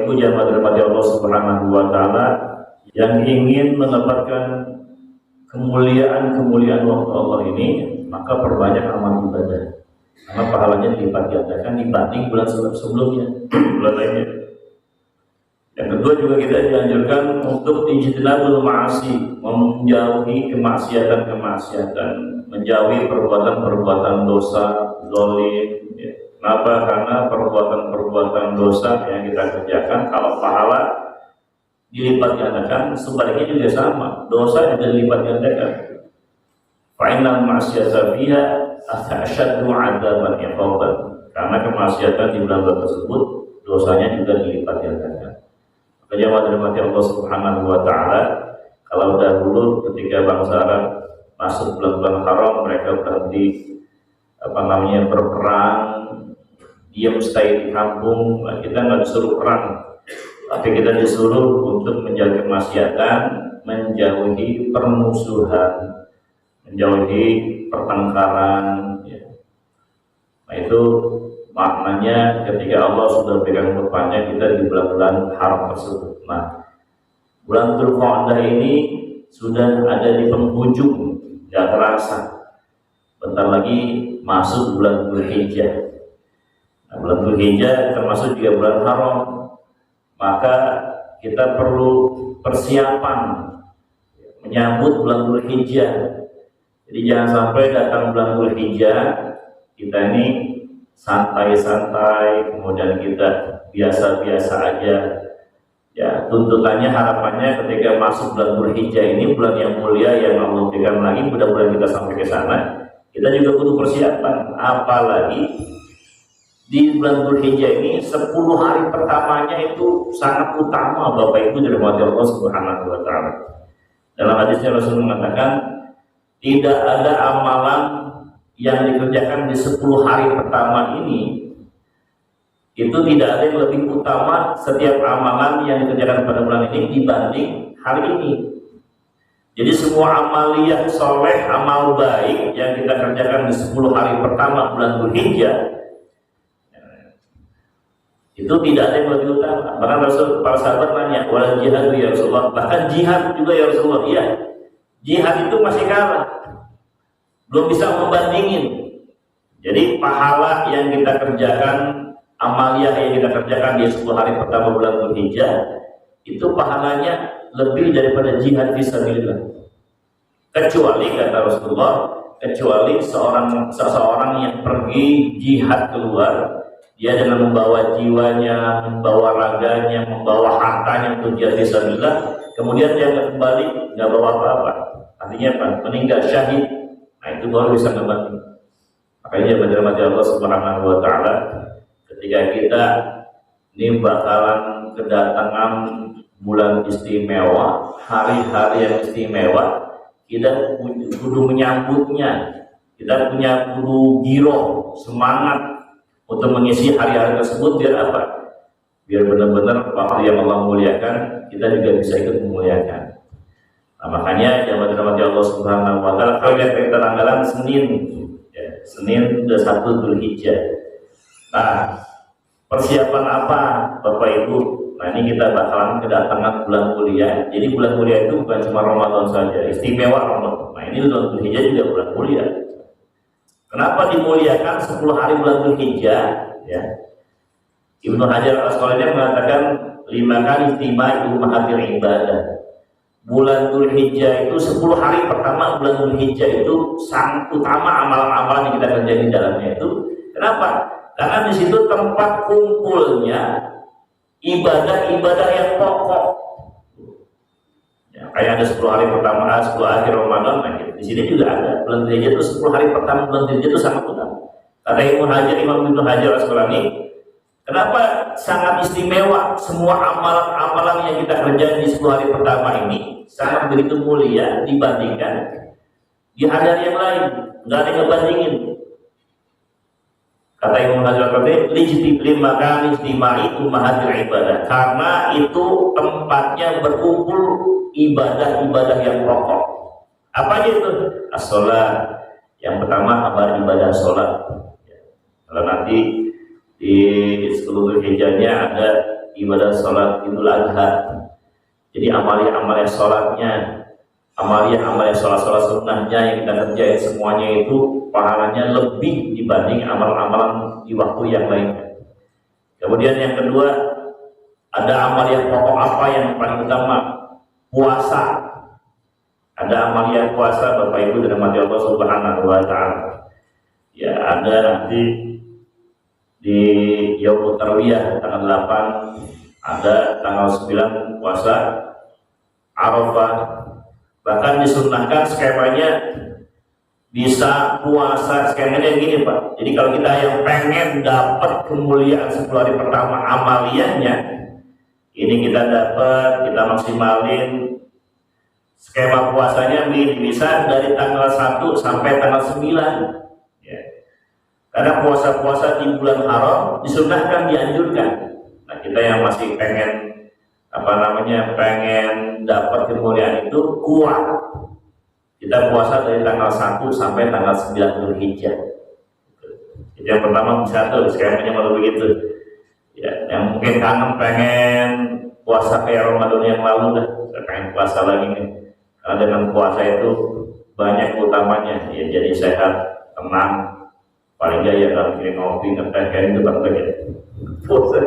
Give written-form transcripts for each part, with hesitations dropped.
Ibu jamaah dirahmati Allah Subhanahu wa taala, yang ingin mendapatkan kemuliaan waktu Allah ini, maka perbanyak amal ibadah. Karena pahalanya dilipat gandakan dibanding bulan sebelumnya, bulan lainnya. Yang kedua juga kita dianjurkan untuk ijtinabul ma'asi, menjauhi kemaksiatan, menjauhi perbuatan-perbuatan dosa, zalim. Ya. Kenapa? Karena perbuatan-perbuatan dosa yang kita kerjakan, kalau pahala dilipat gandakan, sebaliknya juga sama, dosa juga dilipat gandakan. Fa'inal ma'asiyata fiha asyaddu 'adzaban iqaban. Karena kemaksiatan di bulan tersebut dosanya juga dilipat gandakan. Jamaah dirahmati Allah Subhanahu wa taala, kalau dahulu ketika bangsa Arab masuk bulan-bulan haram, mereka berhenti berperang, diam stay di kampung. Nah, kita nggak disuruh perang, tapi kita disuruh untuk menjaga kemaksiatan, menjauhi permusuhan, menjauhi pertengkaran. Ya. Nah itu maknanya ketika Allah sudah berikan umurnya kita di bulan-bulan haram tersebut. Nah, bulan Dzulqa'dah ini sudah ada di penghujung, tidak terasa. Bentar lagi masuk bulan Dzulhijjah. Nah, bulan Dzulhijjah termasuk juga bulan haram. Maka kita perlu persiapan menyambut bulan Dzulhijjah. Jadi jangan sampai datang bulan Dzulhijjah kita ini santai-santai, kemudian kita biasa-biasa aja. Ya, tuntutannya, harapannya ketika masuk bulan Dzulhijjah ini, bulan yang mulia yang Allah berikan lagi, mudah-mudahan kita sampai ke sana. Kita juga butuh persiapan, apalagi di bulan Dzulhijjah ini 10 hari pertamanya itu sangat utama, Bapak Ibu dirahmati Allah Subhanahu wa taala. Dalam hadisnya Rasul mengatakan, tidak ada amalan yang dikerjakan di 10 hari pertama ini itu tidak ada yang lebih utama setiap amalan yang dikerjakan pada bulan ini dibanding hari ini. Jadi semua amaliyah soleh, amal baik yang kita kerjakan di 10 hari pertama bulan Dzulhijjah itu tidak ada yang lebih utama. Bahkan Rasul, para sahabat nanya, wal jihad ya Rasulullah, bahkan jihad juga ya Rasulullah. Iya, jihad itu masih kalah, belum bisa membandingin. Jadi pahala yang kita kerjakan, amaliyah yang kita kerjakan di 10 hari pertama bulan Dzulhijjah itu pahalanya lebih daripada jihad fisabilillah. Kecuali kata Rasulullah, kecuali seseorang yang pergi jihad keluar, dia dengan membawa jiwanya, membawa raganya, membawa hartanya untuk jihad fisabilillah, kemudian dia kembali nggak bawa apa-apa. Artinya apa? Meninggal syahid. Nah itu baru bisa ngebantu. Makanya berterima Allah Subhanahu wa taala, ketika kita ini bakalan kedatangan bulan istimewa, hari-hari yang istimewa, kita kudu menyambutnya. Kita punya kudu giro, semangat untuk mengisi hari-hari tersebut. Biar apa? Biar benar-benar waktu yang Allah muliakan, kita juga bisa ikut memuliakan. Nah, makanya jamaah dirahmati Allah Subhanahu wa taala, kalau lihat tanggalan Senin, ya, Senin 1 Dzulhijjah. Nah, persiapan apa Bapak Ibu? Nah, ini kita bakalan kedatangan bulan mulia. Jadi bulan mulia itu bukan cuma Ramadan saja, istimewa Ramadan. Nah, ini bulan Dzulhijjah juga bulan mulia. Kenapa dimuliakan 10 hari bulan Dzulhijjah? Ya. Ibnu Hajar Al-Asqalani mengatakan 5 kali istimewa ummahatil ibadah. Bulan Dzulhijjah itu 10 hari pertama bulan Dzulhijjah itu sangat utama amalan-amalan yang kita kerjakan di dalamnya itu. Kenapa? Karena di situ tempat kumpulnya ibadah-ibadah yang pokok. Ya, kayak ada 10 hari pertama, 10 akhir Ramadan, nah, di sini juga ada. Bulan Dzulhijjah itu 10 hari pertama bulan Dzulhijjah itu sangat utama. Kata Imam Ibnu Hajar Al-Asqalani, kenapa sangat istimewa? Semua amalan-amalan yang kita kerjakan di 10 hari pertama ini sangat begitu mulia dibandingkan di hari-hari yang lain. Nggak ada yang ngebandingin. Kata Imam Hajar Al-Asqalani, lijtimai itu ummahatil ibadah, karena itu tempatnya berkumpul ibadah-ibadah yang pokok. Apa aja itu? As-sholat. Yang pertama apa? Ibadah sholat. Kalau nanti di 10 Dzulhijjahnya ada ibadah sholat Idul Adha. Jadi amalia-amalia sholatnya, amalia-amalia sholat-sholat sunnahnya yang kita kerjain semuanya itu pahalanya lebih dibanding amal-amalan di waktu yang lainnya. Kemudian yang kedua, ada amalia pokok apa yang paling utama? Puasa. Ada amalia puasa, Bapak Ibu dirahmati Allah Subhanahu wa Ta'ala. Ya, ada nanti di Yaumut Tarwiyah tanggal 8, ada tanggal 9 puasa Arafah. Bahkan disunnahkan skemanya bisa puasa skemanya gini Pak. Jadi kalau kita yang pengen dapat kemuliaan 10 hari pertama amaliyahnya, ini kita dapat, kita maksimalin skema puasanya bisa dari tanggal 1 sampai tanggal 9. Ya. Karena puasa-puasa di bulan haram disunnahkan, dianjurkan. Nah, kita yang masih pengen pengen dapat kemuliaan itu kuat, kita puasa dari tanggal 1 sampai tanggal 9 Dzulhijjah. Jadi yang pertama bisa tuh skemanya malu begitu. Ya, yang mungkin kangen pengen puasa kayak Ramadan yang lalu dah, pengen puasa lagi nih. Karena dengan puasa itu banyak utamanya, ya jadi sehat, tenang, paling gak ya kalau kirim ngopi ngeteh kayak itu banget puasa.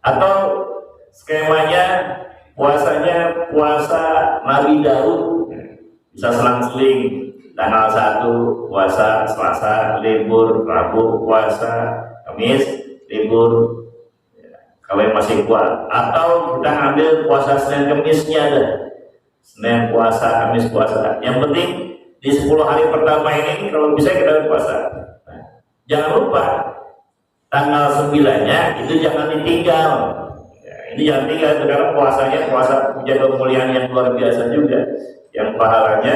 Atau skemanya puasanya puasa Nabi Daud, bisa selang-seling, tanggal 1 puasa, Selasa libur, Rabu puasa, Kamis libur, kalau yang masih kuat. Atau kita ambil puasa Senin Kamisnya ada, Senin puasa, Kamis puasa. Yang penting di 10 hari pertama ini kalau bisa kita puasa. Nah, jangan lupa tanggal 9-nya itu jangan ditinggal. Ya, ini jangan tinggal karena puasanya puasa punya kemuliaan yang luar biasa juga. Yang pahalanya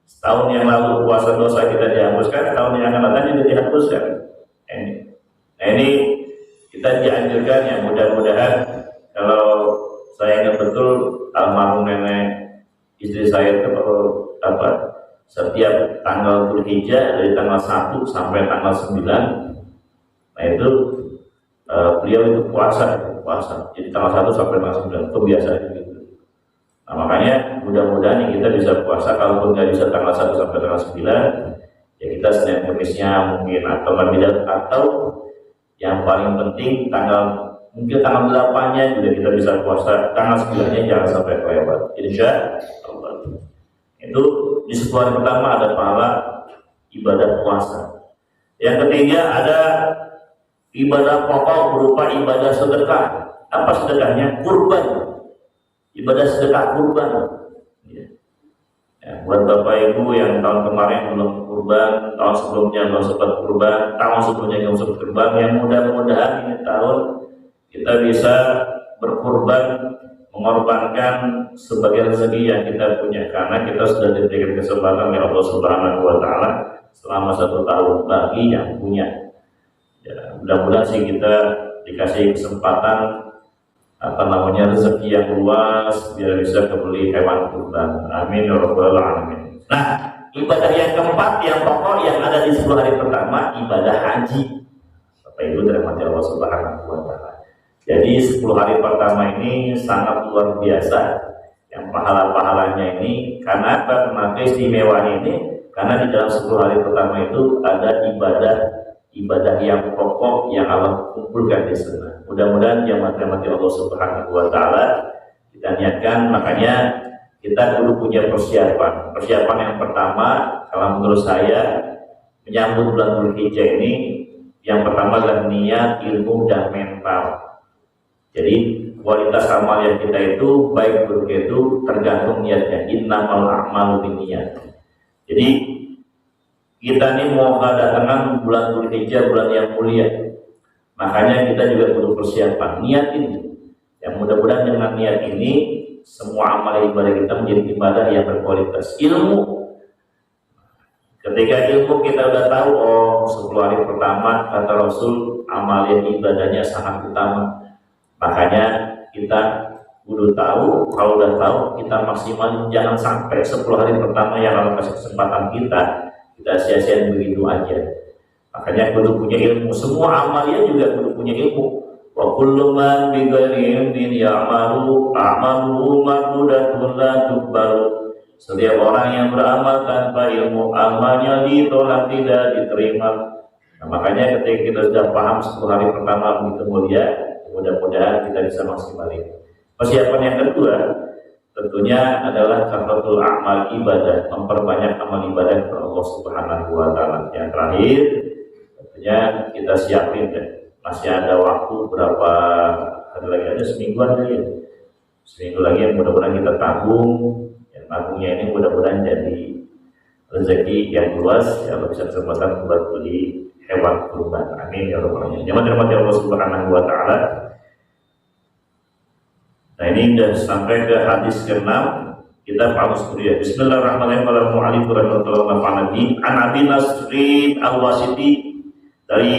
setahun yang lalu puasa dosa kita dihapuskan, tahun yang akan datang juga dihapuskan. Nah ini kita dianjurkan ya, mudah-mudahan kalau saya ingat betul almarhum nenek istri saya itu setiap tanggal Dzulhijjah dari tanggal 1 sampai tanggal 9, nah itu beliau itu puasa. Jadi tanggal 1 sampai tanggal 9 kebiasaan gitu. Nah makanya mudah-mudahan kita bisa puasa, kalaupun nggak bisa tanggal 1 sampai tanggal 9, ya kita Senin Kamisnya mungkin, atau atau yang paling penting mungkin tanggal 8-nya juga kita bisa puasa, tanggal 9-nya jangan sampai kelewat. Insya Allah. Itu di 10 hari pertama ada pahala ibadah puasa. Yang ketiga ada ibadah pokok berupa ibadah sedekah. Apa sedekahnya? Kurban. Ibadah sedekah kurban. Ya, buat Bapak Ibu yang tahun kemarin belum kurban, tahun sebelumnya belum sempat kurban, tahun sebelumnya belum sempat kurban, yang mudah-mudahan ini tahun kita bisa berkurban, mengorbankan sebagai rezeki yang kita punya, karena kita sudah diberikan kesempatan oleh Allah Subhanahu wa Ta'ala selama 1 tahun bagi yang punya. Ya, mudah-mudahan sih kita dikasih kesempatan rezeki yang luas biar bisa kebeli hewan kurban. Amin ya rabbal alamin. Nah, ibadah yang keempat yang pokok yang ada di 10 hari pertama, ibadah haji. Bapak Ibu dirahmati Allah Subhanahu wa Ta'ala. Jadi 10 hari pertama ini sangat luar biasa. Yang pahala-pahalanya ini karena keistimewaan ini karena di dalam 10 hari pertama itu ada ibadah yang pokok yang Allah kumpulkan di sana. Mudah-mudahan yang mati Allah Subhanahu wa Ta'ala kita niatkan. Makanya kita dulu punya persiapan. Persiapan yang pertama, kalau menurut saya menyambut bulan Dzulhijjah ini, yang pertama adalah niat, ilmu, dan mental. Jadi kualitas amal yang kita itu baik buruk itu tergantung niatnya. Innamal a'malu binniyat. Jadi kita ini mau kedatangan bulan Dzulhijjah, bulan yang mulia. Makanya kita juga butuh persiapan, niat ini. Yang mudah-mudahan dengan niat ini semua amal ibadah kita menjadi ibadah yang berkualitas. Ilmu, ketika ilmu kita udah tahu, 10 hari pertama kata Rasul amal ibadahnya sangat utama. Makanya kita kudu tahu, kalau udah tahu kita maksimal, jangan sampai 10 hari pertama yang Allah kasih kesempatan kita sia-siain begitu aja. Makanya kudu punya ilmu. Semua amalia juga kudu punya ilmu. Wa kullu man bi ghairi ilmin ya'malu a'maluhu maqbudatun la tuqbalu. Setiap orang yang beramal tanpa ilmu, amalnya ditolak, tidak diterima. Nah, makanya ketika kita sudah paham 10 hari pertama begitu mulia, mudah-mudahan kita bisa maksimalin. Persiapan yang kedua tentunya adalah kasratul amal ibadah, memperbanyak amal ibadah kepada Allah Subhanahu wa taala. Yang terakhir tentunya kita siapin ya. Masih ada waktu berapa hari lagi, ada semingguan lagi ya. Seminggu lagi yang mudah-mudahan kita tabung. Yang tabungnya ini mudah-mudahan jadi rezeki yang luas ya, bisa kesempatan buat beli hewan kurban. Amin ya rabbal alamin. Yang dirahmati Allah Subhanahu wa taala. Nah, ini sudah sampai ke hadis ke-6. Kita paham sebenarnya. Bismillahirrahmanirrahim. An Abi Nasrin Al-Wasiti, dari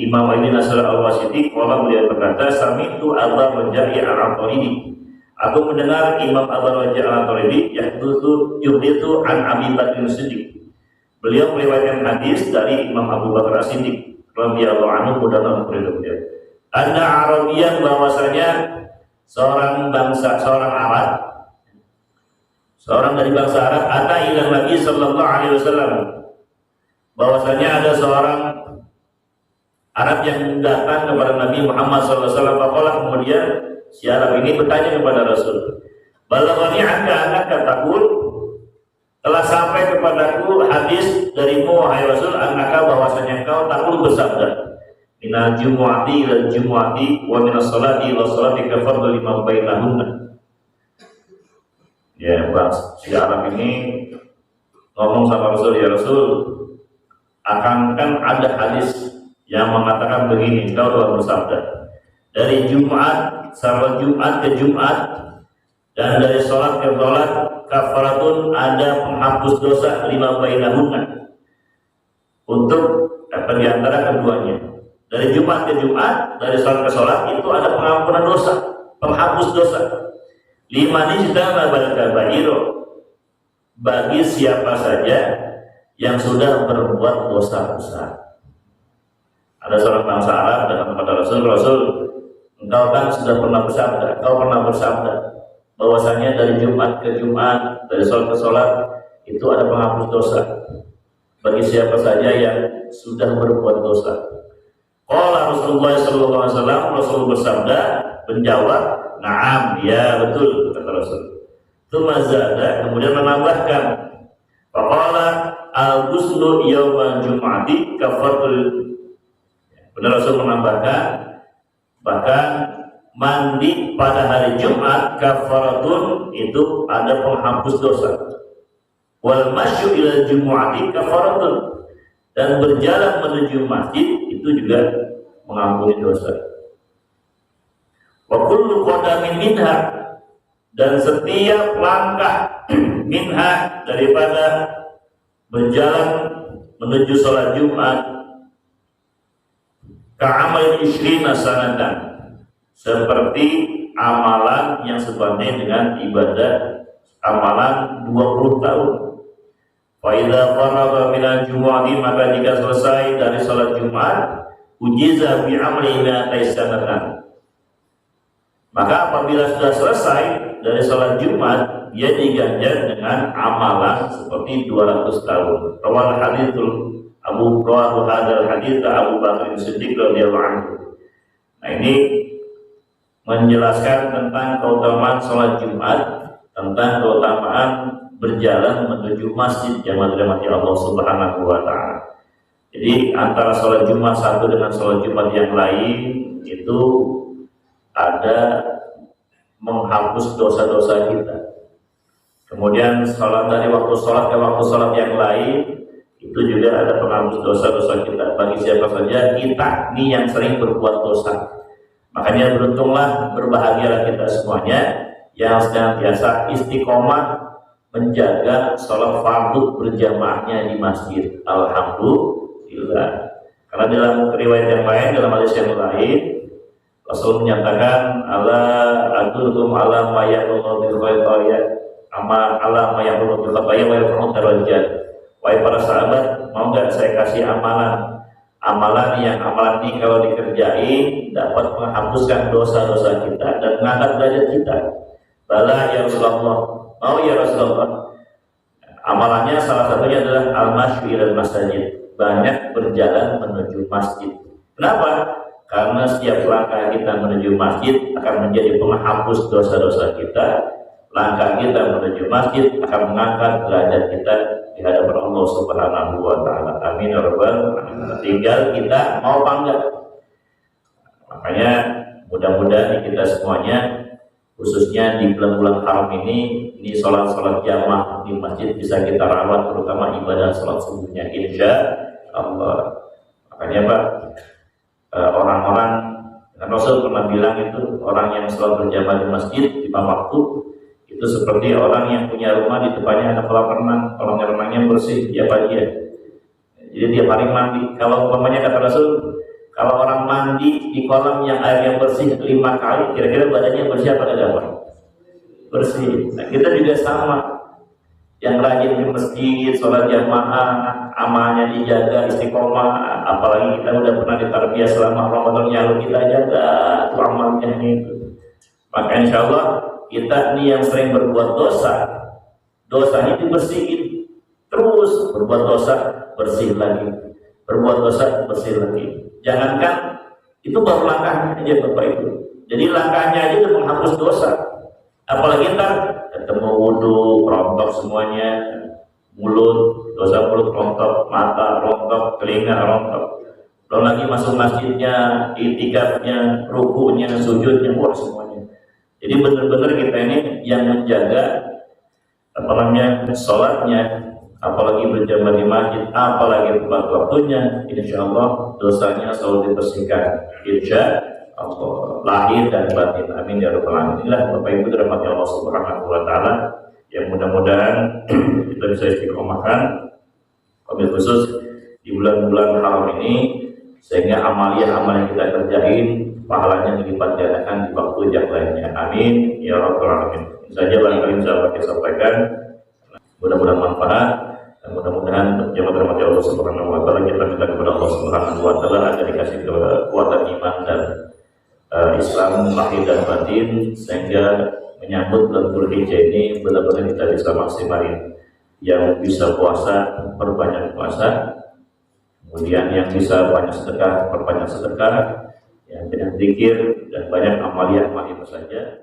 Imam Abi Nasr Al-Wasiti, kalau beliau berkata, sami'tu Aba Raja'i Al-Ataridi, aku mendengar Imam Aba Raja'i Al-Ataridi yuhdithu an Abi Bakr Siddiq, beliau meriwayatkan hadis dari Imam Abu Bakar Siddiq radhiyallahu anhu, mudah-mudahan beliau, ada Arabian, bahwasanya seorang Arab, seorang dari bangsa Arab, ata ila Nabi sallallahu alaihi wasallam, bahwasanya ada seorang Arab yang datang kepada Nabi Muhammad sallallahu alaihi wasallam. Faqala, kemudian si Arab ini bertanya kepada Rasul, balaghani anka taqul, telah sampai kepadaku hadis darimu wahai Rasul, annaka, bahwasanya engkau taqul bersabda, minal jumu'ati ila jumu'ati wa minas salati ila salati kafardu lima bainahunna. Ya, si Arab ini ngomong sama Rasul, ya Rasul, akan kan ada hadis yang mengatakan begini, engkau telah bersabda, dari Jumat, salat Jumat ke Jumat, dan dari sholat ke sholat, kafaratun, ada penghapus dosa, lima bainahunna, untuk di antara keduanya. Dari Jumat ke Jumat, dari sholat ke sholat, itu ada pengampunan dosa, penghapus dosa. Lima nijtama bal kabairo, bagi siapa saja yang sudah berbuat dosa besar. Ada seorang bangsa Arab datang kepada Rasul, engkau kan sudah pernah bersabda, bahwasanya dari Jumat ke Jumat, dari sholat ke sholat, itu ada penghapus dosa bagi siapa saja yang sudah berbuat dosa. Qala Rasulullah sallallahu alaihi wasallam, Rasul bersabda, menjawab, na'am, ya betul, kata Rasul. Tsumma zada, kemudian menambahkan, faqala al-ghuslu yaumal jum'ati kafarul. Benar, Rasul menambahkan, bahkan mandi pada hari Jumat kafaratun, itu ada penghapus dosa. Wal masyu ila jumu'ati kafaratun, dan berjalan menuju masjid itu juga mengampuni dosa. Wa kullu qadamin minha, dan setiap langkah minha, daripada berjalan menuju sholat Jumat, ka'amal ishrina sanatan, seperti amalan yang sebanding dengan ibadah amalan 20 tahun. Fa idza faragha minal jumu'ati, maka jika selesai dari salat Jumat, ujiza bi amri mi'atai sanatan, maka apabila sudah selesai dari salat Jumat, dia diganjar dengan amalan seperti 200 tahun. Rawal hadithul Abu Rawahu hadal hadits Abu Bakar Siddiq radhiyallahu anhu. Nah, ini menjelaskan tentang keutamaan sholat Jumat, tentang keutamaan berjalan menuju masjid, jamaah dirahmati Allah Subhanahu wa taala. Jadi antara sholat Jumat satu dengan sholat Jumat yang lain itu ada menghapus dosa-dosa kita. Kemudian sholat dari waktu sholat ke waktu sholat yang lain itu juga ada penghapus dosa-dosa kita. Bagi siapa saja kita ini yang sering berbuat dosa, makanya beruntunglah, berbahagialah kita semuanya yang senantiasa istiqomah menjaga sholat fardu berjamaahnya di masjid. Alhamdulillah. Karena dalam riwayat yang lain, dalam hadis yang lain, Rasul menyatakan, ala adullukum ala ma yaqulu bil khairiyah, ama ala ma yaqulu bil khairiyah wa yarfa'u darajat. Wahai para sahabat, mau nggak saya kasih amalan amalan ini kalau dikerjain dapat menghapuskan dosa-dosa kita dan mengangkat derajat kita. Bala ya Rasulullah, mau ya Rasulullah. Amalannya salah satunya adalah al-masyu ilal masjid, banyak berjalan menuju masjid. Kenapa? Karena setiap langkah kita menuju masjid akan menjadi penghapus dosa-dosa kita. Langkah kita menuju masjid akan mengangkat derajat kita di hadapan Allah Subhanahu wa taala. Amin ya rabbal alamin. Tinggal kita mau apa enggak. Makanya mudah-mudahan kita semuanya, khususnya di bulan-bulan haram ini sholat-sholat jamaah di masjid bisa kita rawat, terutama ibadah sholat subuhnya, insya Allah. Makanya Pak, orang-orang, Rasul pernah bilang itu orang yang sholat berjamaah di masjid 5 waktu itu seperti orang yang punya rumah di depannya ada kolam renangnya bersih tiap pagi ya. Jadi tiap hari mandi. Kalau umpamanya kata Rasul, kalau orang mandi di kolam yang airnya bersih 5 kali, kira-kira badannya bersih apa enggak Pak? Bersih. Nah, kita juga sama. Yang rajin di masjid, sholat jamaah, amalnya dijaga, istiqomah. Apalagi kita udah pernah ditarbiyah selama Ramadan yang kita jaga tuh amalnya itu. Maka insya Allah kita nih yang sering berbuat dosa, dosanya dibersihin. Terus berbuat dosa, bersih lagi. Berbuat dosa, bersih lagi. Jangankan itu baru langkahnya aja Bapak Ibu. Jadi langkahnya aja itu menghapus dosa. Apalagi ntar ketemu wudhu, rontok semuanya, mulut, dosa mulut rontok, mata rontok, telinga rontok. Belum lagi masuk masjidnya, itikafnya, rukunya, sujudnya, wah semuanya. Jadi benar-benar kita ini yang menjaga sholatnya, apalagi berjamaah di masjid, apalagi tepat waktunya, insya Allah dosanya selalu dibersihkan, insya Allah, lahir dan batin. Amin ya rabbal alamin. Inilah Bapak Ibu dirahmati Allah Subhanahu wa taala, yang mudah-mudahan kita bisa istiqomahkan, wabil khusus di bulan-bulan haram ini, sehingga amal yang kita kerjain pahalanya dilipat gandakan di waktu yang lainnya. Amin ya rabbal alamin. Ini saja barangkali bisa saya sampaikan. Mudah-mudahan manfaat dan mudah-mudahan jemaah dirahmati Allah Subhanahu wa taala, kita minta kepada Allah Subhanahu wa taala agar dikasih kekuatan iman dan Islam lahir dan batin, sehingga menyambut bulan Dzulhijjah ini benar-benar kita bisa maksimalin. Yang bisa puasa, perbanyak puasa. Kemudian yang bisa banyak sedekah, perbanyak sedekah. Yang tidak zikir dan banyak amalia saja.